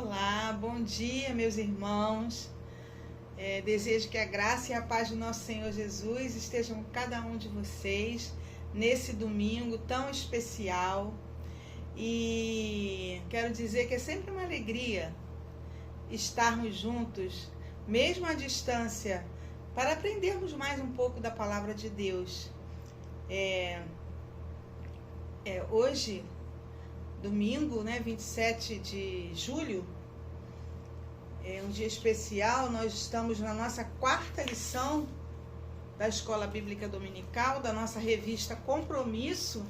Olá, bom dia, meus irmãos. Desejo que a graça e a paz do nosso Senhor Jesus estejam com cada um de vocês nesse domingo tão especial. E quero dizer que é sempre uma alegria estarmos juntos, mesmo à distância, para aprendermos mais um pouco da palavra de Deus. Hoje, domingo, 27 de julho, é um dia especial. Nós estamos na nossa quarta lição da Escola Bíblica Dominical, da nossa revista Compromisso,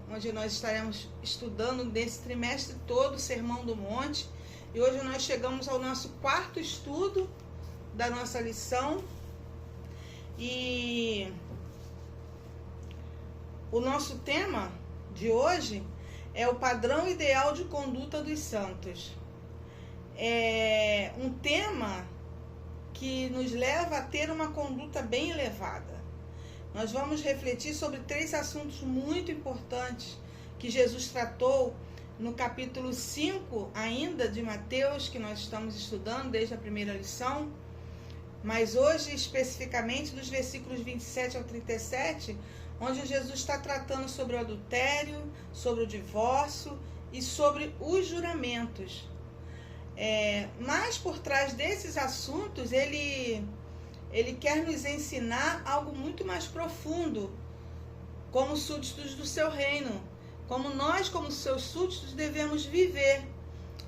onde nós estaremos estudando nesse trimestre todo o Sermão do Monte. E hoje nós chegamos ao nosso quarto estudo da nossa lição. E o nosso tema de hoje é o padrão ideal de conduta dos santos. É um tema que nos leva a ter uma conduta bem elevada. Nós vamos refletir sobre 3 assuntos muito importantes que Jesus tratou no capítulo 5 ainda de Mateus, que nós estamos estudando desde a primeira lição, mas hoje especificamente dos versículos 27 ao 37, onde Jesus está tratando sobre o adultério, sobre o divórcio e sobre os juramentos. Mas por trás desses assuntos, ele quer nos ensinar algo muito mais profundo, como súditos do seu reino, como nós, como seus súditos, devemos viver.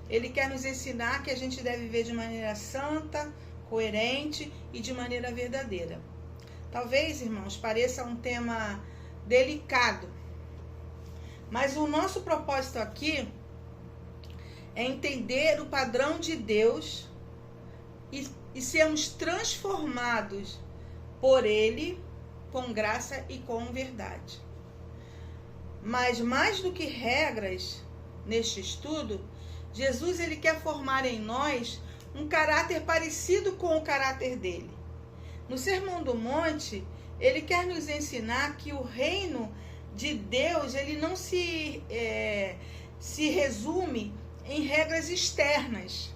Ele quer nos ensinar que a gente deve viver de maneira santa, coerente e de maneira verdadeira. Talvez, irmãos, pareça um tema delicado, mas o nosso propósito aqui é entender o padrão de Deus e sermos transformados por Ele com graça e com verdade. Mas mais do que regras neste estudo, Jesus ele quer formar em nós um caráter parecido com o caráter dele. No Sermão do Monte, ele quer nos ensinar que o reino de Deus ele não se resume em regras externas.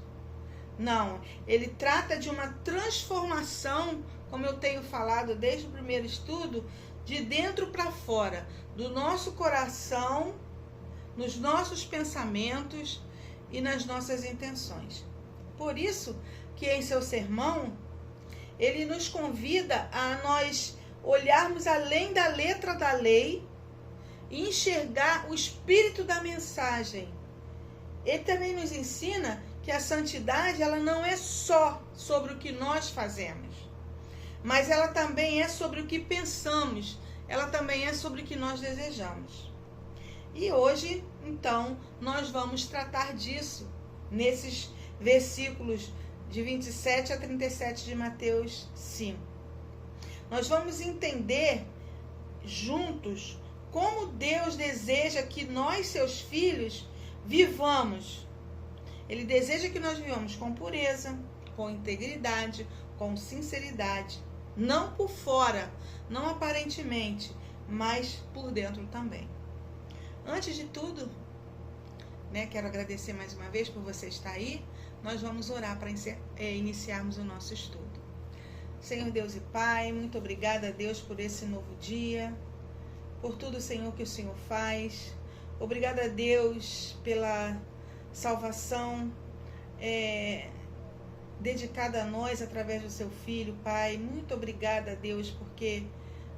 Não, ele trata de uma transformação, como eu tenho falado desde o primeiro estudo, de dentro para fora, do nosso coração, nos nossos pensamentos e nas nossas intenções. Por isso que em seu sermão, ele nos convida a nós olharmos além da letra da lei e enxergar o espírito da mensagem. Ele também nos ensina que a santidade ela não é só sobre o que nós fazemos, mas ela também é sobre o que pensamos, ela também é sobre o que nós desejamos. E hoje, então, nós vamos tratar disso nesses versículos de 27 a 37 de Mateus 5. Nós vamos entender juntos como Deus deseja que nós, seus filhos, vivamos. Ele deseja que nós vivamos com pureza, com integridade, com sinceridade, não por fora, não aparentemente, mas por dentro também. Antes de tudo, quero agradecer mais uma vez por você estar aí. Nós vamos orar para iniciarmos o nosso estudo. Senhor Deus e Pai, muito obrigada, Deus, por esse novo dia, por tudo, Senhor, que o Senhor faz. Obrigada, Deus, pela salvação dedicada a nós através do seu Filho, Pai. Muito obrigada, Deus, porque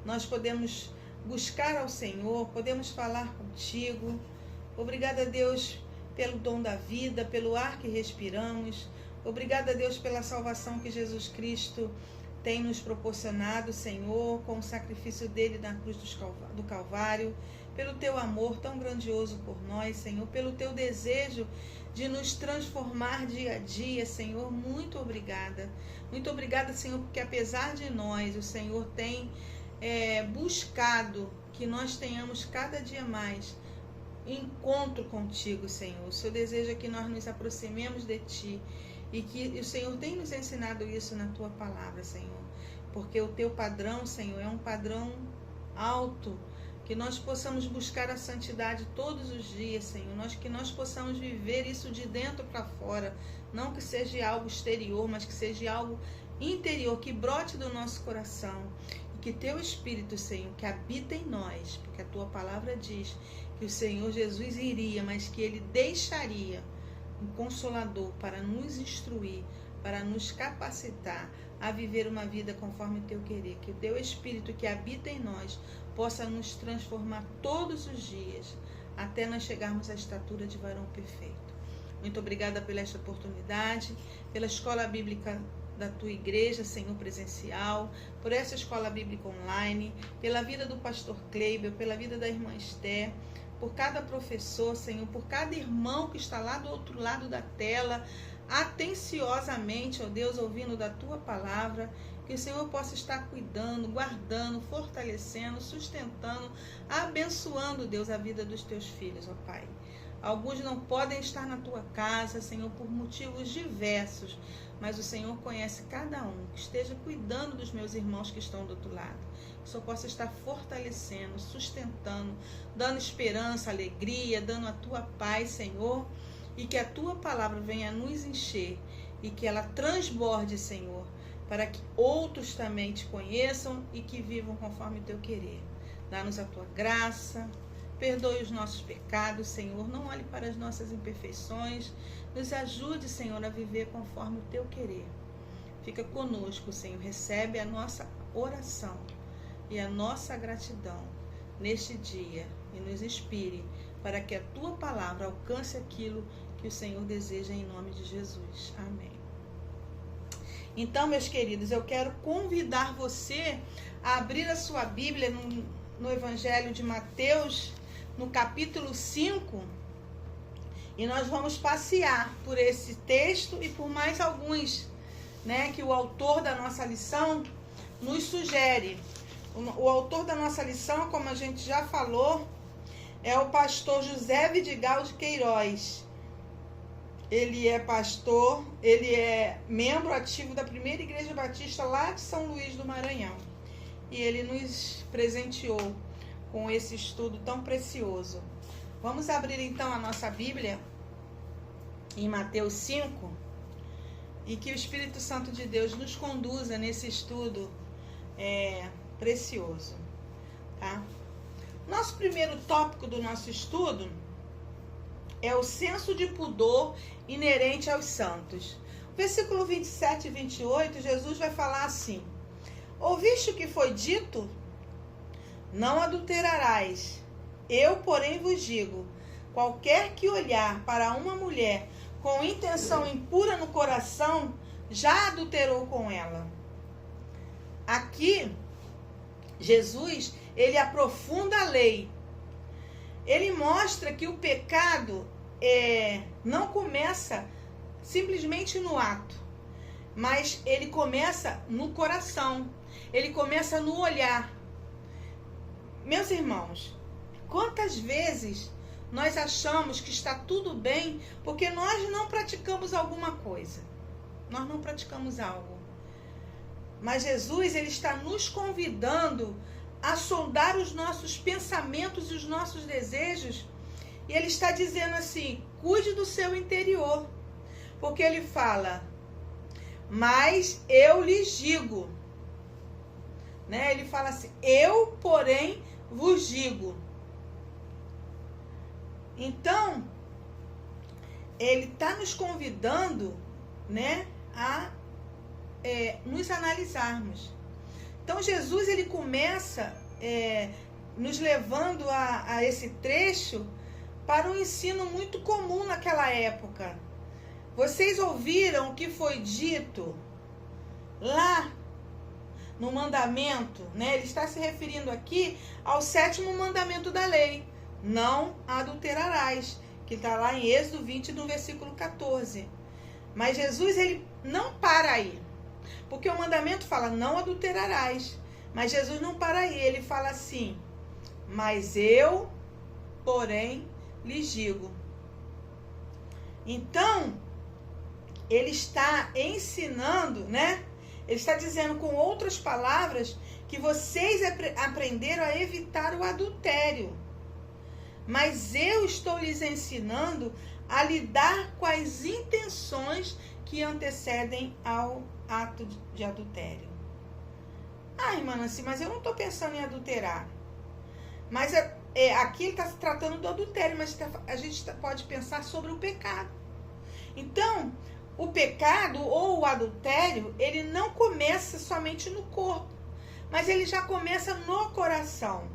nós podemos buscar ao Senhor, podemos falar contigo. Obrigada, Deus, pelo dom da vida, pelo ar que respiramos. Obrigada, Deus, pela salvação que Jesus Cristo tem nos proporcionado, Senhor, com o sacrifício dele na cruz do Calvário, pelo teu amor tão grandioso por nós, Senhor, pelo teu desejo de nos transformar dia a dia, Senhor. Muito obrigada. Muito obrigada, Senhor, porque apesar de nós, o Senhor tem buscado que nós tenhamos cada dia mais encontro contigo, Senhor. O Senhor deseja que nós nos aproximemos de Ti e que o Senhor tem nos ensinado isso na Tua palavra, Senhor. Porque o Teu padrão, Senhor, é um padrão alto, Que nós possamos buscar a santidade todos os dias, Senhor. Que nós possamos viver isso de dentro para fora. Não que seja algo exterior, mas que seja algo interior, que brote do nosso coração. E que teu Espírito, Senhor, que habita em nós, porque a tua palavra diz que o Senhor Jesus iria, mas que ele deixaria um Consolador para nos instruir, para nos capacitar a viver uma vida conforme o teu querer. Que o teu Espírito que habita em nós possa nos transformar todos os dias, até nós chegarmos à estatura de varão perfeito. Muito obrigada por esta oportunidade, pela escola bíblica da tua igreja, Senhor, presencial, por essa escola bíblica online, pela vida do pastor Kleber, pela vida da irmã Esther, por cada professor, Senhor, por cada irmão que está lá do outro lado da tela, atenciosamente, ó Deus, ouvindo da tua palavra. Que o Senhor possa estar cuidando, guardando, fortalecendo, sustentando, abençoando, Deus, a vida dos teus filhos, ó Pai. Alguns não podem estar na tua casa, Senhor, por motivos diversos, mas o Senhor conhece cada um. Que esteja cuidando dos meus irmãos que estão do outro lado. Que o Senhor possa estar fortalecendo, sustentando, dando esperança, alegria, dando a tua paz, Senhor. E que a tua palavra venha nos encher e que ela transborde, Senhor, para que outros também te conheçam e que vivam conforme o teu querer. Dá-nos a tua graça, perdoe os nossos pecados, Senhor, não olhe para as nossas imperfeições, nos ajude, Senhor, a viver conforme o teu querer. Fica conosco, Senhor, recebe a nossa oração e a nossa gratidão neste dia e nos inspire para que a tua palavra alcance aquilo que o Senhor deseja em nome de Jesus. Amém. Então, meus queridos, eu quero convidar você a abrir a sua Bíblia no Evangelho de Mateus, no capítulo 5, e nós vamos passear por esse texto e por mais alguns, né, que o autor da nossa lição nos sugere. O autor da nossa lição, como a gente já falou, é o pastor José Vidigal de Queiroz. Ele é pastor, ele é membro ativo da primeira igreja batista lá de São Luís do Maranhão. E ele nos presenteou com esse estudo tão precioso. Vamos abrir então a nossa Bíblia em Mateus 5 e que o Espírito Santo de Deus nos conduza nesse estudo precioso. Tá? Nosso primeiro tópico do nosso estudo é o senso de pudor inerente aos santos. Versículo 27 e 28, Jesus vai falar assim: ouviste o que foi dito? Não adulterarás. Eu, porém, vos digo, qualquer que olhar para uma mulher com intenção impura no coração, já adulterou com ela. Aqui, Jesus, ele aprofunda a lei. Ele mostra que o pecado não começa simplesmente no ato, mas ele começa no coração, ele começa no olhar. Meus irmãos, quantas vezes nós achamos que está tudo bem porque nós não praticamos alguma coisa, nós não praticamos algo, mas Jesus, ele está nos convidando a sondar os nossos pensamentos e os nossos desejos, e ele está dizendo assim: cuide do seu interior, porque ele fala, mas eu lhes digo, né? Ele fala assim, eu, porém, vos digo. Então, ele está nos convidando, né, a nos analisarmos. Então, Jesus, ele começa nos levando a esse trecho para um ensino muito comum naquela época. Vocês ouviram o que foi dito lá no mandamento, né? Ele está se referindo aqui ao 7º mandamento da lei: não adulterarás, que está lá em Êxodo 20, no versículo 14. Mas Jesus, ele não para aí, porque o mandamento fala, não adulterarás. Mas Jesus não para aí, ele fala assim, mas eu, porém, lhes digo. Então, ele está ensinando, né? Ele está dizendo, com outras palavras, que vocês aprenderam a evitar o adultério. Mas eu estou lhes ensinando a lidar com as intenções que antecedem ao ato de adultério. Irmã Nancy, mas eu não estou pensando em adulterar. Mas aqui ele está se tratando do adultério, mas a gente pode pensar sobre o pecado. Então, o pecado ou o adultério, ele não começa somente no corpo, mas ele já começa no coração.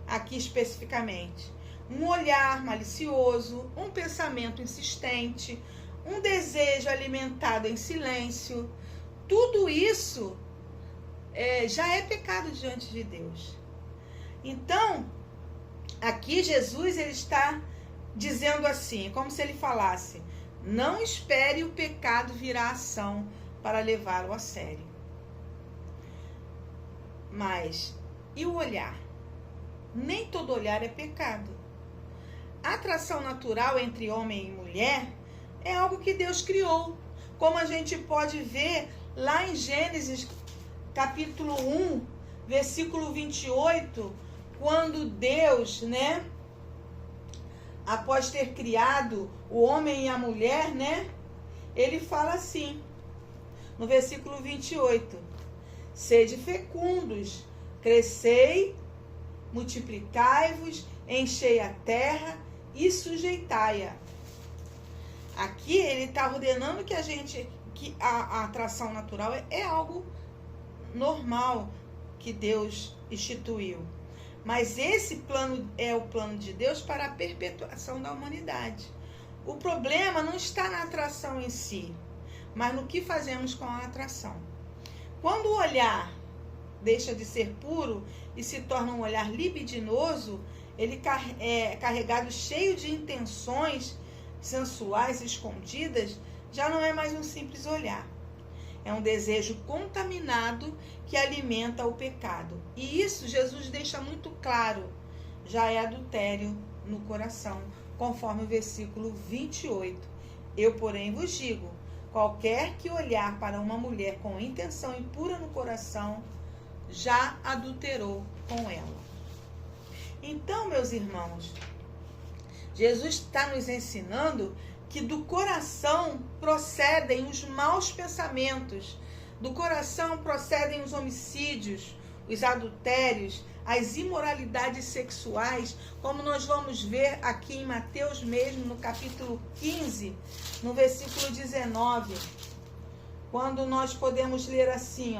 Aqui especificamente. Um olhar malicioso, um pensamento insistente, um desejo alimentado em silêncio. Tudo isso já é pecado diante de Deus. Então, aqui Jesus ele está dizendo assim, como se ele falasse: não espere o pecado virar ação para levá-lo a sério. Mas, e o olhar? Nem todo olhar é pecado. A atração natural entre homem e mulher é algo que Deus criou, como a gente pode ver lá em Gênesis capítulo 1, versículo 28, quando Deus, após ter criado o homem e a mulher, ele fala assim, no versículo 28, sede fecundos, crescei, multiplicai-vos, enchei a terra e sujeitai-a. Aqui ele está ordenando que a atração natural é algo normal que Deus instituiu. Mas esse plano é o plano de Deus para a perpetuação da humanidade. O problema não está na atração em si, mas no que fazemos com a atração. Quando o olhar deixa de ser puro e se torna um olhar libidinoso, ele é carregado cheio de intenções sensuais escondidas, já não é mais um simples olhar. É um desejo contaminado que alimenta o pecado. E isso Jesus deixa muito claro. Já é adultério no coração, conforme o versículo 28. Eu, porém, vos digo, qualquer que olhar para uma mulher com intenção impura no coração, já adulterou com ela. Então, meus irmãos, Jesus está nos ensinando que do coração procedem os maus pensamentos, do coração procedem os homicídios, os adultérios, as imoralidades sexuais, como nós vamos ver aqui em Mateus mesmo, no capítulo 15, no versículo 19, quando nós podemos ler assim,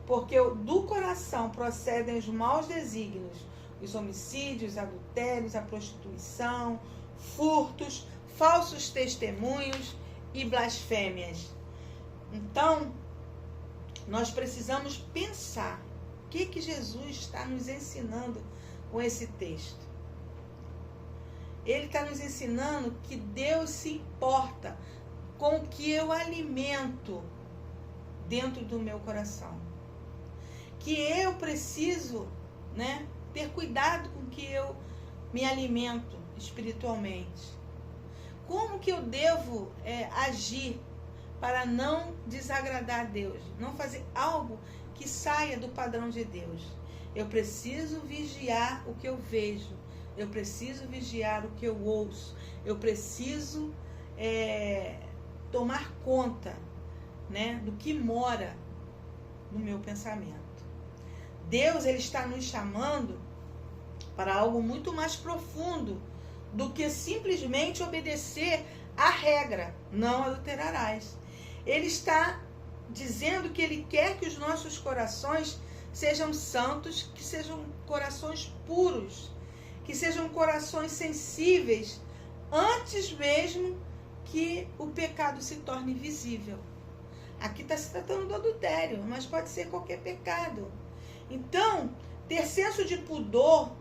porque do coração procedem os maus desígnios, os homicídios, adultérios, a prostituição, furtos, falsos testemunhos e blasfêmias. Então, nós precisamos pensar o que Jesus está nos ensinando com esse texto. Ele está nos ensinando que Deus se importa com o que eu alimento dentro do meu coração. Que eu preciso, ter cuidado com o que eu me alimento espiritualmente. Como que eu devo agir para não desagradar a Deus? Não fazer algo que saia do padrão de Deus. Eu preciso vigiar o que eu vejo. Eu preciso vigiar o que eu ouço. Eu preciso tomar conta, do que mora no meu pensamento. Deus, ele está nos chamando para algo muito mais profundo do que simplesmente obedecer à regra, não adulterarás. Ele está dizendo que ele quer que os nossos corações sejam santos, que sejam corações puros, que sejam corações sensíveis, antes mesmo que o pecado se torne visível. Aqui está se tratando do adultério, mas pode ser qualquer pecado. Então, ter senso de pudor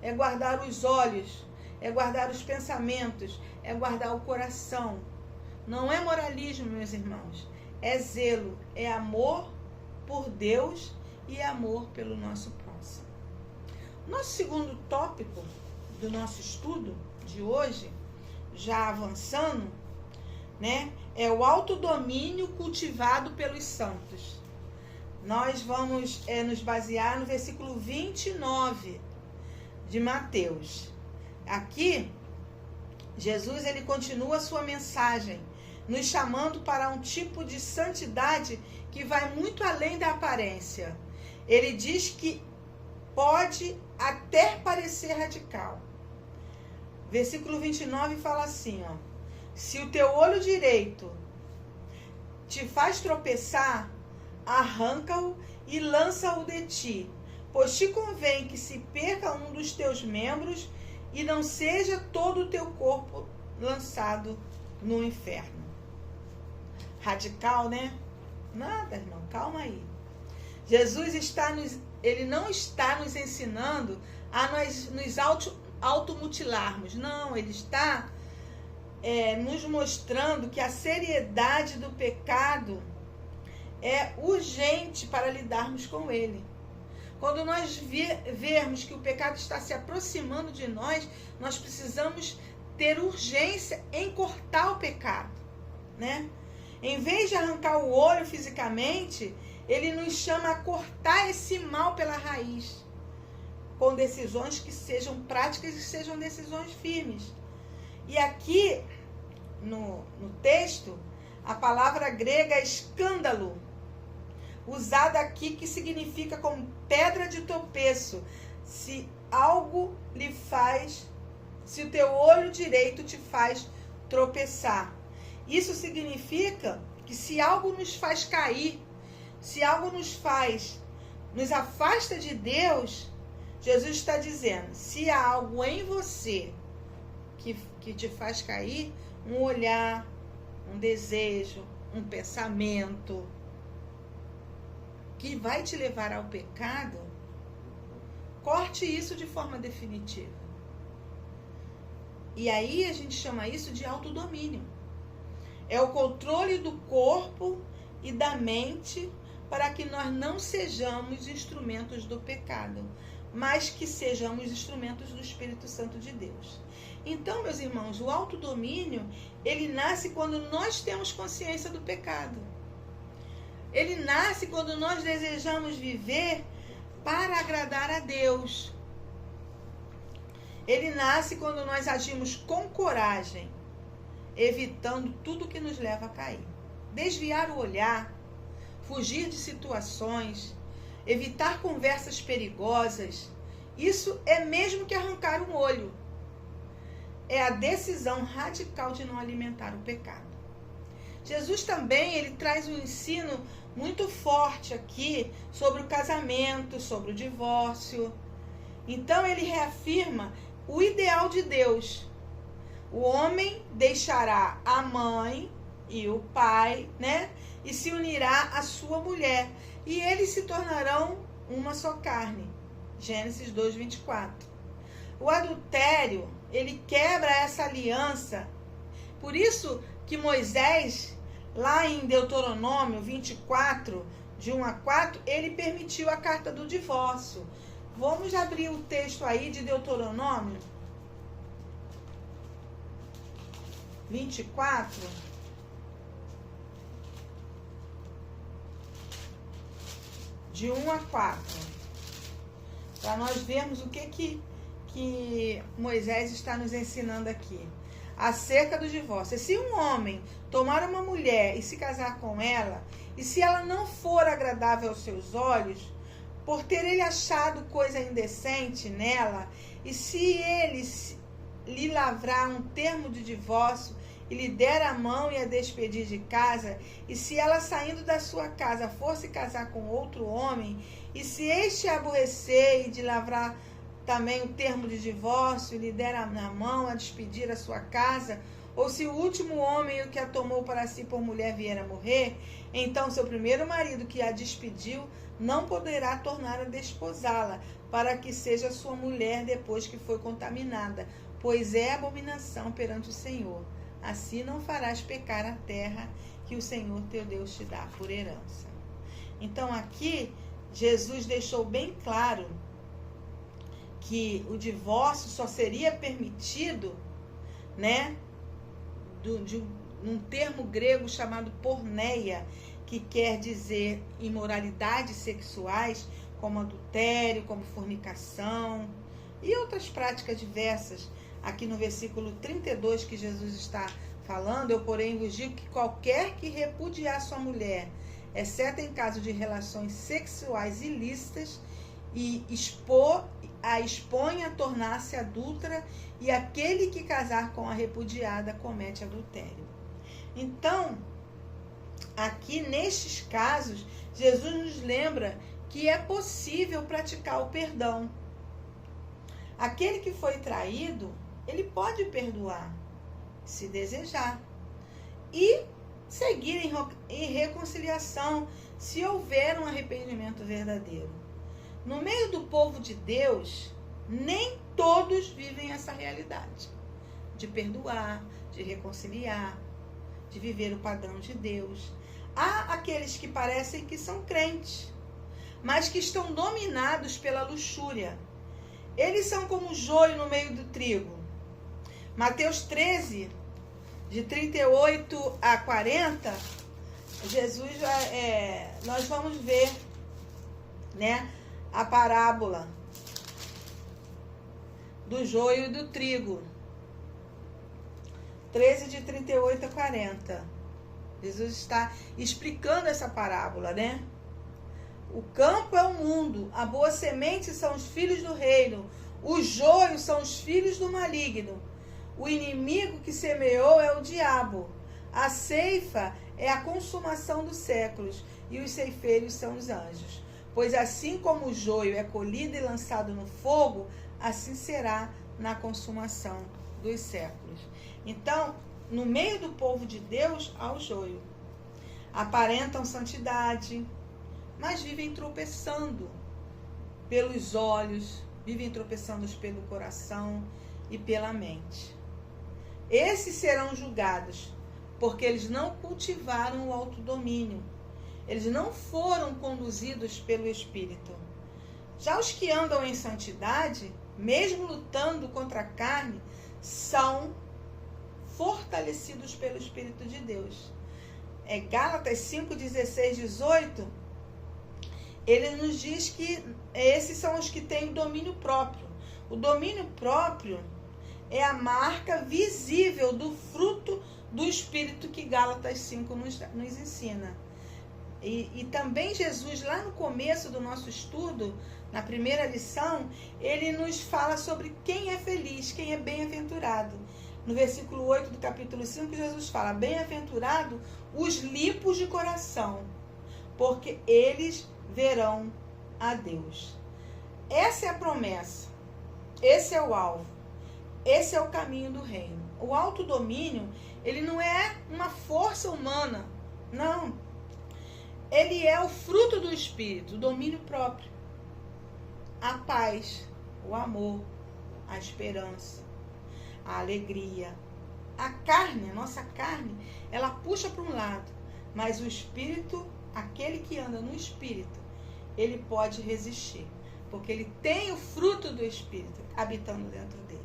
é guardar os olhos, é guardar os pensamentos, é guardar o coração. Não é moralismo, meus irmãos. É zelo, é amor por Deus e amor pelo nosso próximo. Nosso segundo tópico do nosso estudo de hoje, já avançando, né? É o autodomínio cultivado pelos santos. Nós vamos nos basear no versículo 29 de Mateus. Aqui, Jesus ele continua a sua mensagem, nos chamando para um tipo de santidade que vai muito além da aparência. Ele diz que pode até parecer radical. Versículo 29 fala assim, ó: se o teu olho direito te faz tropeçar, arranca-o e lança-o de ti, pois te convém que se perca um dos teus membros e não seja todo o teu corpo lançado no inferno. Radical, né? Nada, irmão, calma aí. Jesus ele não está nos ensinando a nos automutilarmos. Não, ele está nos mostrando que a seriedade do pecado é urgente para lidarmos com ele. Quando nós vermos que o pecado está se aproximando de nós, nós precisamos ter urgência em cortar o pecado, né? Em vez de arrancar o olho fisicamente, ele nos chama a cortar esse mal pela raiz, com decisões que sejam práticas e sejam decisões firmes. E aqui, no texto, a palavra grega é escândalo, usada aqui, que significa como pedra de tropeço. Se o teu olho direito te faz tropeçar. Isso significa que se algo nos faz cair, se algo nos afasta de Deus, Jesus está dizendo, se há algo em você que te faz cair, um olhar, um desejo, um pensamento, que vai te levar ao pecado, corte isso de forma definitiva. E aí a gente chama isso de autodomínio. É o controle do corpo e da mente para que nós não sejamos instrumentos do pecado, mas que sejamos instrumentos do Espírito Santo de Deus. Então, meus irmãos, o autodomínio, ele nasce quando nós temos consciência do pecado. Ele nasce quando nós desejamos viver para agradar a Deus. Ele nasce quando nós agimos com coragem, evitando tudo que nos leva a cair. Desviar o olhar, fugir de situações, evitar conversas perigosas, isso é mesmo que arrancar um olho. É a decisão radical de não alimentar o pecado. Jesus também, ele traz um ensino muito forte aqui sobre o casamento, sobre o divórcio. Então ele reafirma o ideal de Deus. O homem deixará a mãe e o pai, né? E se unirá à sua mulher. E eles se tornarão uma só carne. Gênesis 2:24. O adultério, ele quebra essa aliança. Por isso que Moisés, lá em Deuteronômio 24, de 1 a 4, ele permitiu a carta do divórcio. Vamos abrir o texto aí de Deuteronômio 24. De 1 a 4. Para nós vermos o que Moisés está nos ensinando aqui. Acerca do divórcio. Se um homem tomar uma mulher e se casar com ela, e se ela não for agradável aos seus olhos, por ter ele achado coisa indecente nela, e se ele lhe lavrar um termo de divórcio e lhe der a mão e a despedir de casa, e se ela saindo da sua casa for se casar com outro homem, e se este aborrecer e de lavrar também o termo de divórcio e lhe der na mão a despedir a sua casa, ou se o último homem o que a tomou para si por mulher vier a morrer, então seu primeiro marido que a despediu não poderá tornar a desposá-la, para que seja sua mulher depois que foi contaminada, pois é abominação perante o Senhor. Assim não farás pecar a terra que o Senhor teu Deus te dá por herança. Então aqui Jesus deixou bem claro que o divórcio só seria permitido, né, num termo grego chamado porneia, que quer dizer imoralidades sexuais, como adultério, como fornicação e outras práticas diversas. Aqui no versículo 32 que Jesus está falando, eu porém vos digo que qualquer que repudiar sua mulher, exceto em caso de relações sexuais ilícitas, e expõe a tornar-se adúltera, e aquele que casar com a repudiada comete adultério. Então, aqui nestes casos, Jesus nos lembra que é possível praticar o perdão. Aquele que foi traído, ele pode perdoar, se desejar, e seguir em reconciliação, se houver um arrependimento verdadeiro. No meio do povo de Deus, nem todos vivem essa realidade de perdoar, de reconciliar, de viver o padrão de Deus. Há aqueles que parecem que são crentes, mas que estão dominados pela luxúria. Eles são como joio no meio do trigo. Mateus 13, de 38 a 40, Jesus, nós vamos ver, né, a parábola do joio e do trigo. 13, de 38 a 40. Jesus está explicando essa parábola, né? O campo é o mundo, a boa semente são os filhos do reino, os joios são os filhos do maligno. O inimigo que semeou é o diabo. A ceifa é a consumação dos séculos, e os ceifeiros são os anjos. Pois assim como o joio é colhido e lançado no fogo, assim será na consumação dos séculos. Então, no meio do povo de Deus, há o joio. Aparentam santidade, mas vivem tropeçando pelos olhos, vivem tropeçando pelo coração e pela mente. Esses serão julgados, porque eles não cultivaram o autodomínio. Eles não foram conduzidos pelo Espírito. Já os que andam em santidade, mesmo lutando contra a carne, são fortalecidos pelo Espírito de Deus. Gálatas 5, 16, 18, ele nos diz que esses são os que têm o domínio próprio. O domínio próprio é a marca visível do fruto do Espírito que Gálatas 5 nos ensina. E também Jesus, lá no começo do nosso estudo, na primeira lição, ele nos fala sobre quem é feliz, quem é bem-aventurado. No versículo 8 do capítulo 5, Jesus fala: bem-aventurado os limpos de coração, porque eles verão a Deus. Essa é a promessa, esse é o alvo, esse é o caminho do reino. O autodomínio, ele não é uma força humana, não. Ele é o fruto do Espírito, o domínio próprio. A paz, o amor, a esperança, a alegria. A carne, a nossa carne, ela puxa para um lado, mas o Espírito, aquele que anda no Espírito, ele pode resistir, porque ele tem o fruto do Espírito habitando dentro dele.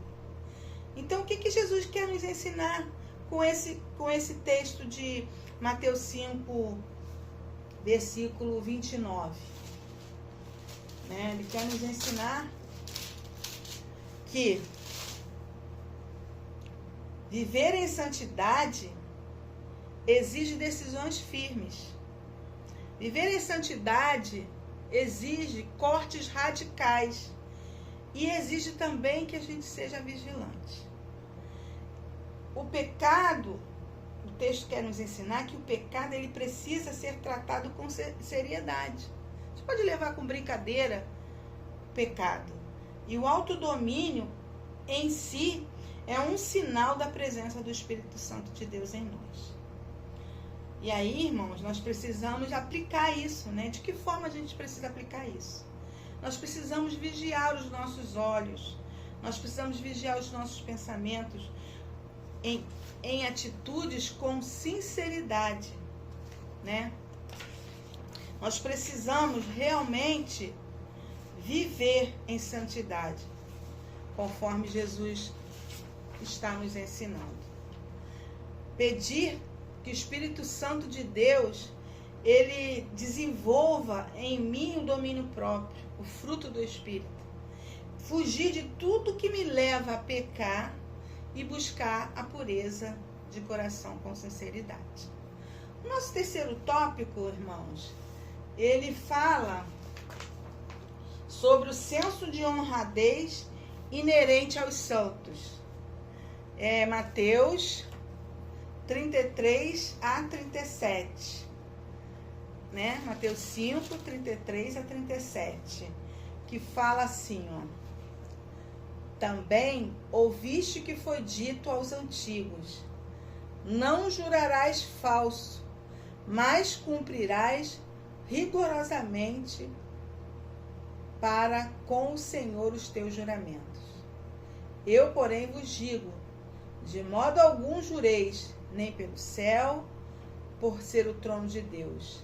Então, o que Jesus quer nos ensinar com esse texto de Mateus 5, versículo 29? Ele quer nos ensinar que viver em santidade exige decisões firmes. Viver em santidade exige cortes radicais e exige também que a gente seja vigilante. O pecado, o texto quer nos ensinar que o pecado ele precisa ser tratado com seriedade. Você pode levar com brincadeira o pecado. E o autodomínio em si é um sinal da presença do Espírito Santo de Deus em nós. E aí, irmãos, nós precisamos aplicar isso, né? De que forma a gente precisa aplicar isso? Nós precisamos vigiar os nossos olhos, nós precisamos vigiar os nossos pensamentos em atitudes com sinceridade, né? Nós precisamos realmente viver em santidade, conforme Jesus está nos ensinando. pedir que o Espírito Santo de Deus, ele desenvolva em mim o domínio próprio, o fruto do Espírito. Fugir de tudo que me leva a pecar e buscar a pureza de coração com sinceridade. O nosso terceiro tópico, irmãos, ele fala sobre o senso de honradez inerente aos santos. É Mateus 33 a 37. Né? Mateus 5, 33 a 37. Que fala assim, ó. Também ouviste que foi dito aos antigos: não jurarás falso, mas cumprirás rigorosamente para com o Senhor os teus juramentos. Eu, porém, vos digo, de modo algum jureis, nem pelo céu, por ser o trono de Deus,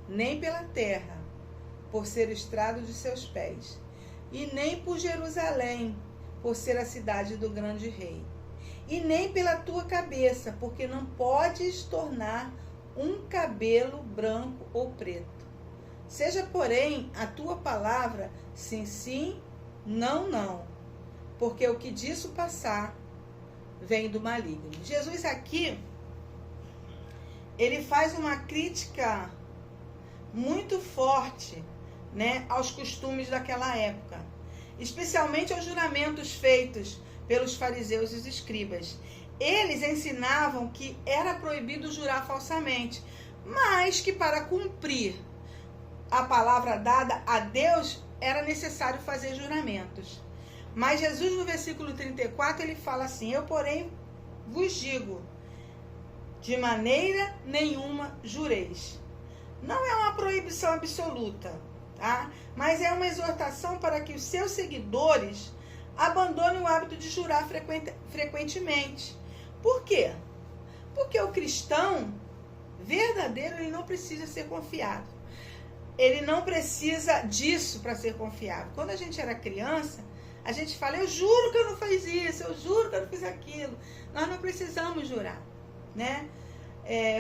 nem pela terra, por ser o estrado de seus pés, e nem por Jerusalém, por ser a cidade do grande rei, e nem pela tua cabeça, porque não podes tornar um cabelo branco ou preto. Seja, porém, a tua palavra sim, sim, não, não, porque o que disso passar vem do maligno. Jesus aqui, ele faz uma crítica muito forte, né, aos costumes daquela época, especialmente aos juramentos feitos pelos fariseus e os escribas. Eles ensinavam que era proibido jurar falsamente, mas que para cumprir a palavra dada a Deus era necessário fazer juramentos. Mas Jesus, no versículo 34, ele fala assim: eu, porém, vos digo, de maneira nenhuma jureis. Não é uma proibição absoluta, tá? Mas é uma exortação para que os seus seguidores abandonem o hábito de jurar frequentemente. Por quê? Porque o cristão verdadeiro, ele não precisa ser confiado. Ele não precisa disso para ser confiável. Quando a gente era criança, a gente fala: eu juro que eu não fiz isso, eu juro que eu não fiz aquilo. Nós não precisamos jurar, né?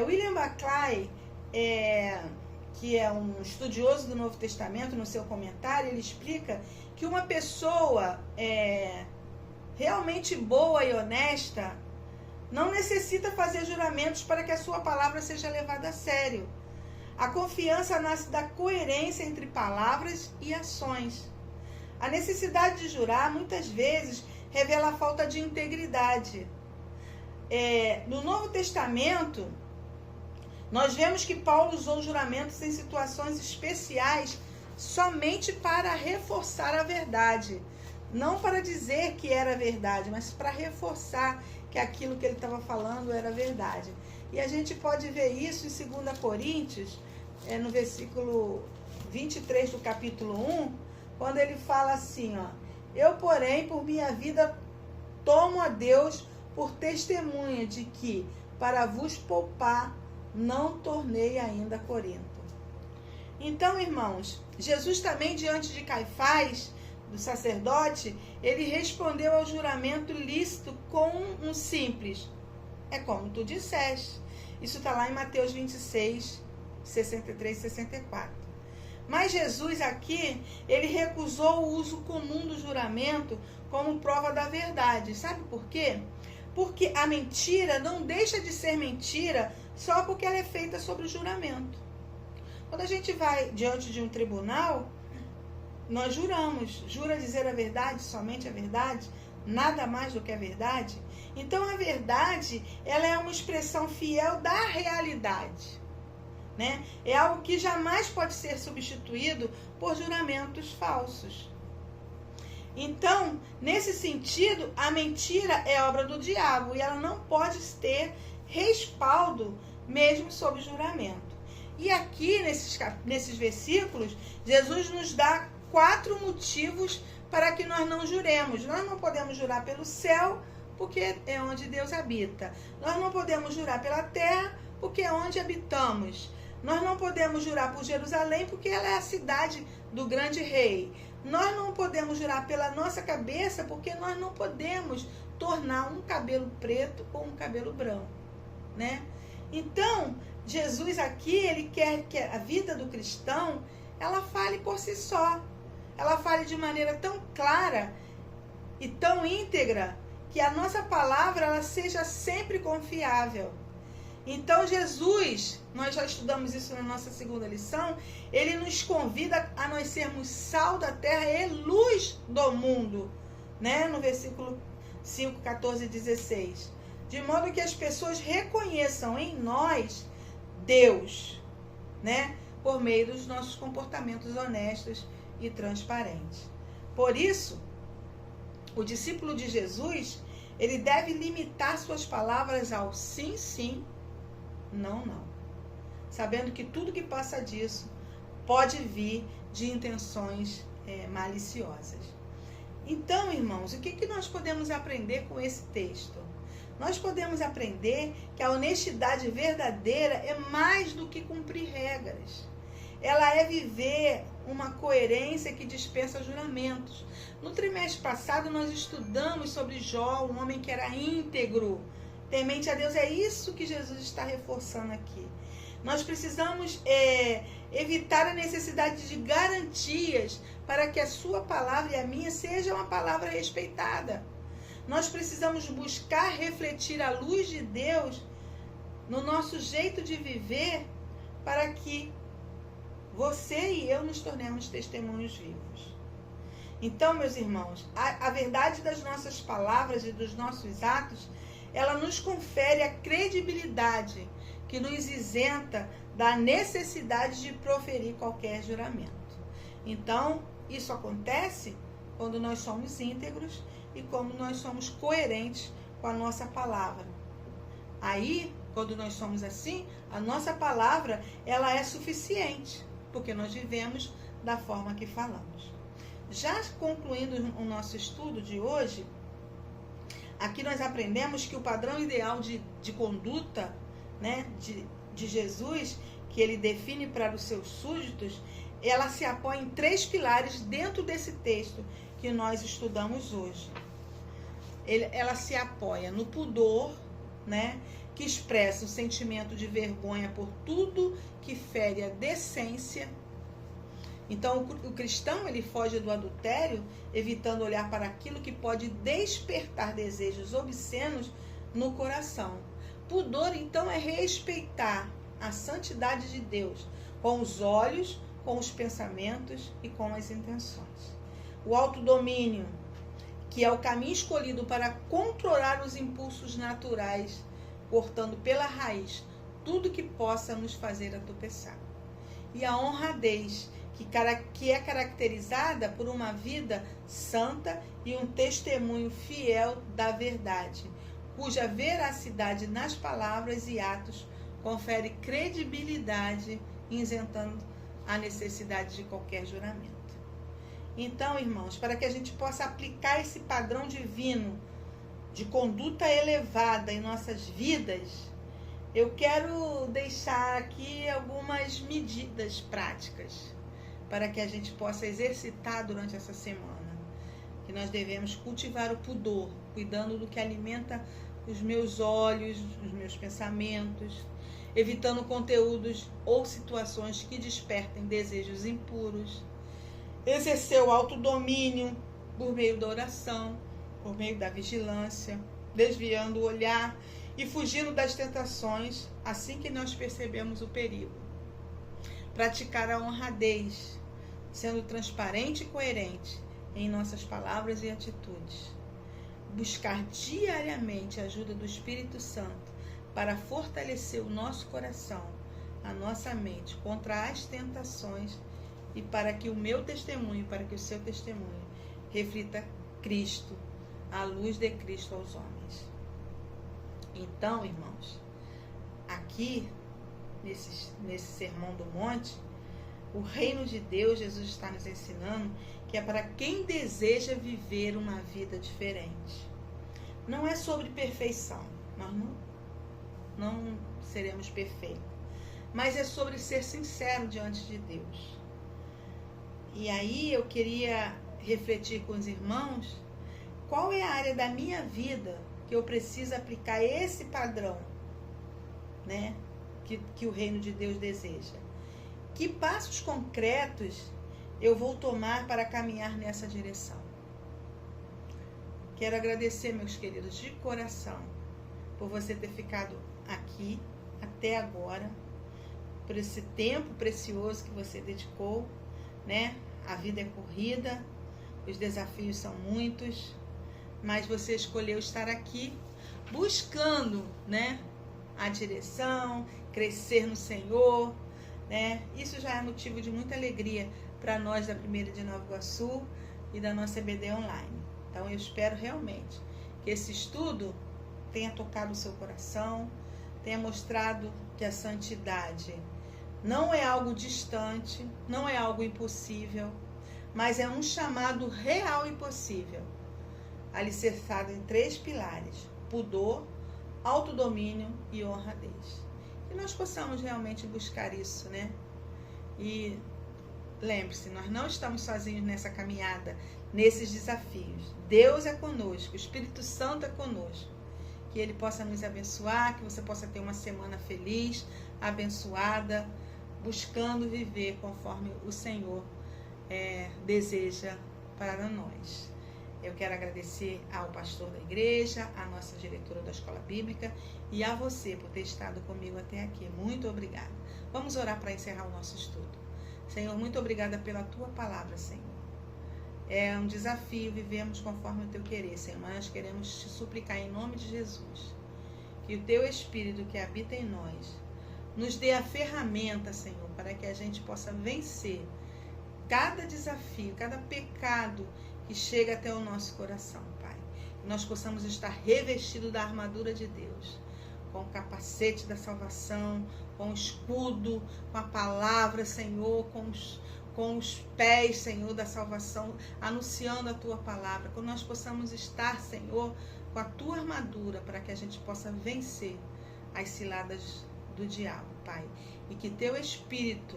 William Barclay, que é um estudioso do Novo Testamento, no seu comentário, ele explica que uma pessoa realmente boa e honesta não necessita fazer juramentos para que a sua palavra seja levada a sério. A confiança nasce da coerência entre palavras e ações. A necessidade de jurar, muitas vezes, revela a falta de integridade. No Novo Testamento, nós vemos que Paulo usou juramentos em situações especiais somente para reforçar a verdade. Não para dizer que era verdade, mas para reforçar que aquilo que ele estava falando era verdade. E a gente pode ver isso em 2 Coríntios, no versículo 23 do capítulo 1, quando ele fala assim, ó: eu, porém, por minha vida, tomo a Deus por testemunha de que, para vos poupar, não tornei ainda Corinto. Então, irmãos, Jesus também, diante de Caifás, do sacerdote, ele respondeu ao juramento lícito com um simples: é como tu disseste. Isso está lá em Mateus 26, 63 e 64. Mas Jesus aqui, ele recusou o uso comum do juramento como prova da verdade. Sabe por quê? Porque a mentira não deixa de ser mentira só porque ela é feita sobre o juramento. Quando a gente vai diante de um tribunal, nós juramos. Jura dizer a verdade, somente a verdade, nada mais do que a verdade. Então a verdade, ela é uma expressão fiel da realidade, né? É algo que jamais pode ser substituído por juramentos falsos. Então, nesse sentido, a mentira é obra do diabo e ela não pode ter respaldo mesmo sob juramento. E aqui, nesses versículos, Jesus nos dá 4 motivos para que nós não juremos. Nós não podemos jurar pelo céu, porque é onde Deus habita. Nós não podemos jurar pela terra, porque é onde habitamos. Nós não podemos jurar por Jerusalém, porque ela é a cidade do grande rei. Nós não podemos jurar pela nossa cabeça, porque nós não podemos tornar um cabelo preto ou um cabelo branco. né? Então, Jesus aqui, ele quer que a vida do cristão, ela fale por si só. Ela fale de maneira tão clara e tão íntegra que a nossa palavra ela seja sempre confiável. Então Jesus, nós já estudamos isso na nossa segunda lição, ele nos convida a nós sermos sal da terra e luz do mundo, né? No versículo 5, 14 e 16. De modo que as pessoas reconheçam em nós Deus, né? Por meio dos nossos comportamentos honestos e transparentes. Por isso, o discípulo de Jesus, ele deve limitar suas palavras ao sim, sim, não, não. Sabendo que tudo que passa disso pode vir de intenções maliciosas. Então, irmãos, o que nós podemos aprender com esse texto? Nós podemos aprender que a honestidade verdadeira é mais do que cumprir regras. Ela é viver uma coerência que dispensa juramentos. No trimestre passado, nós estudamos sobre Jó, um homem que era íntegro, temente a Deus. É isso que Jesus está reforçando aqui. Nós precisamos evitar a necessidade de garantias para que a sua palavra e a minha seja uma palavra respeitada. Nós precisamos buscar refletir a luz de Deus no nosso jeito de viver para que você e eu nos tornemos testemunhos vivos. Então, meus irmãos, a verdade das nossas palavras e dos nossos atos, ela nos confere a credibilidade que nos isenta da necessidade de proferir qualquer juramento. Então, isso acontece quando nós somos íntegros e quando nós somos coerentes com a nossa palavra. Aí, quando nós somos assim, a nossa palavra, ela é suficiente, porque nós vivemos da forma que falamos. Já concluindo o nosso estudo de hoje, aqui nós aprendemos que o padrão ideal de conduta, né, de Jesus, que ele define para os seus súditos, ela se apoia em 3 pilares dentro desse texto que nós estudamos hoje. Ela se apoia no pudor, né, que expressa o sentimento de vergonha por tudo que fere a decência. Então, o cristão, ele foge do adultério, evitando olhar para aquilo que pode despertar desejos obscenos no coração. Pudor, então, é respeitar a santidade de Deus com os olhos, com os pensamentos e com as intenções. O autodomínio, que é o caminho escolhido para controlar os impulsos naturais, cortando pela raiz tudo que possa nos fazer tropeçar. E a honradez, que é caracterizada por uma vida santa e um testemunho fiel da verdade, cuja veracidade nas palavras e atos confere credibilidade, isentando a necessidade de qualquer juramento. Então, irmãos, para que a gente possa aplicar esse padrão divino de conduta elevada em nossas vidas, eu quero deixar aqui algumas medidas práticas para que a gente possa exercitar durante essa semana. Que nós devemos cultivar o pudor, cuidando do que alimenta os meus olhos, os meus pensamentos, evitando conteúdos ou situações que despertem desejos impuros. Exercer o autodomínio por meio da oração, por meio da vigilância, desviando o olhar e fugindo das tentações assim que nós percebemos o perigo. Praticar a honradez, sendo transparente e coerente em nossas palavras e atitudes. Buscar diariamente a ajuda do Espírito Santo para fortalecer o nosso coração, a nossa mente contra as tentações e para que o meu testemunho, para que o seu testemunho reflita Cristo, a luz de Cristo aos homens. Então, irmãos, aqui nesse Sermão do Monte, o reino de Deus, Jesus está nos ensinando que é para quem deseja viver uma vida diferente. Não é sobre perfeição, nós não seremos perfeitos, mas é sobre ser sincero diante de Deus. E aí eu queria refletir com os irmãos qual é a área da minha vida que eu preciso aplicar esse padrão né, que o reino de Deus deseja. Que passos concretos eu vou tomar para caminhar nessa direção? Quero agradecer, meus queridos, de coração, por você ter ficado aqui até agora, por esse tempo precioso que você dedicou, né? A vida é corrida, os desafios são muitos, mas você escolheu estar aqui buscando, né, a direção, crescer no Senhor, né? Isso já é motivo de muita alegria para nós da Primeira de Nova Iguaçu e da nossa EBD Online. Então eu espero realmente que esse estudo tenha tocado o seu coração, tenha mostrado que a santidade não é algo distante, não é algo impossível, mas é um chamado real e possível, alicerçado em 3 pilares: pudor, autodomínio e honradez. Que nós possamos realmente buscar isso, né? E lembre-se, nós não estamos sozinhos nessa caminhada, nesses desafios. Deus é conosco, o Espírito Santo é conosco. Que Ele possa nos abençoar, que você possa ter uma semana feliz, abençoada, buscando viver conforme o Senhor deseja para nós. Eu quero agradecer ao pastor da igreja, à nossa diretora da escola bíblica e a você por ter estado comigo até aqui. Muito obrigada. Vamos orar para encerrar o nosso estudo. Senhor, muito obrigada pela tua palavra, Senhor. É um desafio vivermos conforme o teu querer, Senhor, mas nós queremos te suplicar em nome de Jesus, que o teu Espírito que habita em nós nos dê a ferramenta, Senhor, para que a gente possa vencer cada desafio, cada pecado que chega até o nosso coração, Pai. Que nós possamos estar revestidos da armadura de Deus, com o capacete da salvação, com o escudo, com a palavra, Senhor, com os pés, Senhor, da salvação, anunciando a tua palavra. Que nós possamos estar, Senhor, com a tua armadura, para que a gente possa vencer as ciladas do diabo, Pai. E que teu Espírito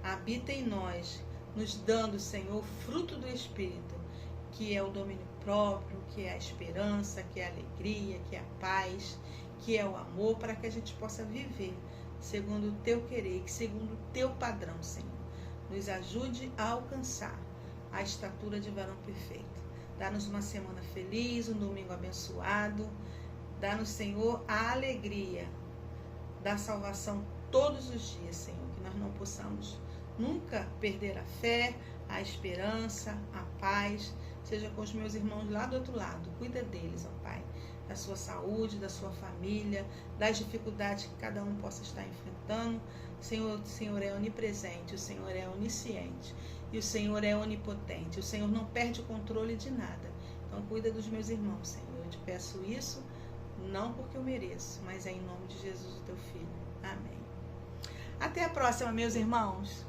habita em nós, nos dando, Senhor, o fruto do Espírito, que é o domínio próprio, que é a esperança, que é a alegria, que é a paz, que é o amor, para que a gente possa viver segundo o teu querer, segundo o teu padrão, Senhor. Nos ajude a alcançar a estatura de varão perfeito. Dá-nos uma semana feliz, um domingo abençoado. Dá-nos, Senhor, a alegria da salvação todos os dias, Senhor. Que nós não possamos nunca perder a fé, a esperança, a paz. Seja com os meus irmãos lá do outro lado. Cuida deles, ó Pai. Da sua saúde, da sua família, das dificuldades que cada um possa estar enfrentando. O Senhor é onipresente, o Senhor é onisciente e o Senhor é onipotente. O Senhor não perde o controle de nada. Então cuida dos meus irmãos, Senhor. Eu te peço isso, não porque eu mereço, mas é em nome de Jesus, o teu Filho. Amém. Até a próxima, meus irmãos.